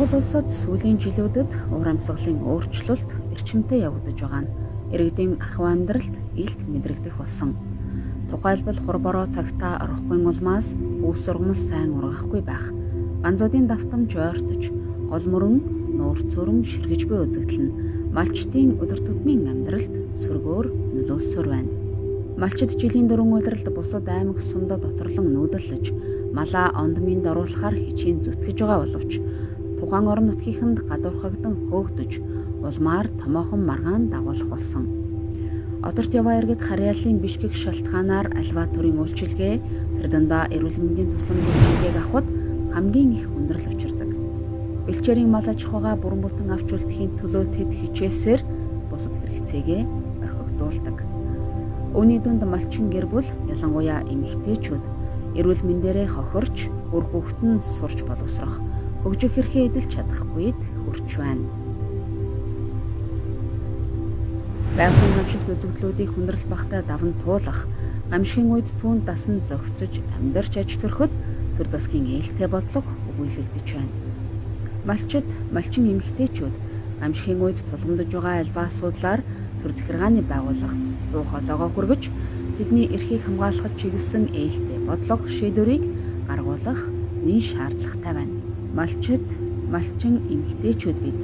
Монгол улсад сүүлийн жилүүдэд уур амьсгалын өөрчлөлт эрчимтэй явагдаж байгаа нь иргэдийн ахуй амьдралд илт мэдрэгдэх болсон. Тухайлбал хурбороо цагтаа орохгүй улмаас үс сургамс сайн ургахгүй байх, ганцуудын давтамж ойртож, гол мөрөн нуур цөрөм ширгэж буй үзэгдэл нь малчдын өдөр тутмын амьдралд сөргөөр нөлөөсөөр байна. Малчид жилийн дөрвөн улиралд бусад аймаг сумдад доторлон нүүдэлж, малаа ондмынд оруулахаар хичээн зүтгэж байгаа боловч тухайн орон нутгийнханд гадуурхагдан хөөгдөж, улмаар томоохон маргаан дагуулах болсон. Одорт яваа иргэд харьяаллын Бишкек шалтгаанаар альва төрийн үйлчилгээ, тэр дандаа эрүүл мэндийн тусламжийг авахд хамгийн их хүндрэл учирдаг. Бэлчээрийн мал аж ахуйгаа бүрэн бүтэн авч үлдэхийн төлөө тэд хичээсээр бусад хэрэгцээгээ орхигдуулдаг. Үүний дунд малчин гэр бүл, ялангуяа эмэгтэйчүүд эрүүл мэндээрээ хохирч, үр хүүхэд нь сурч боловсрох, хөгжих хэрхээ эдэлж чадахгүйд хүрч байна. Байгалийн гамшигт үзэгдлүүдийг хүндрэл багтаа даван туулах, гамшигын үед түүнд дасан зохицож амьдарч аж төрөхөд төр засгийн ээлтэй бодлого өгүүлэгдэж байна. Малчин эмэгтэйчүүд гамшигын үед тулгамдж байгаа альва асуудлаар төр захиргааны байгууллагт дуу хоолойгоо хүргэж, тэдний эрхийг хамгаалахад чиглэсэн ээлтэй бодлого шийдвэрийг гаргуулах нэн шаардлагатай байна. Малчин эмэгтэйчүүд бид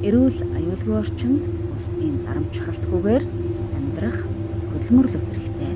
эрүүл аюулгүй орчинд бусдын дарамт шахалтгүйгээр амьдрах хөдөлмөрлөх хэрэгтэй.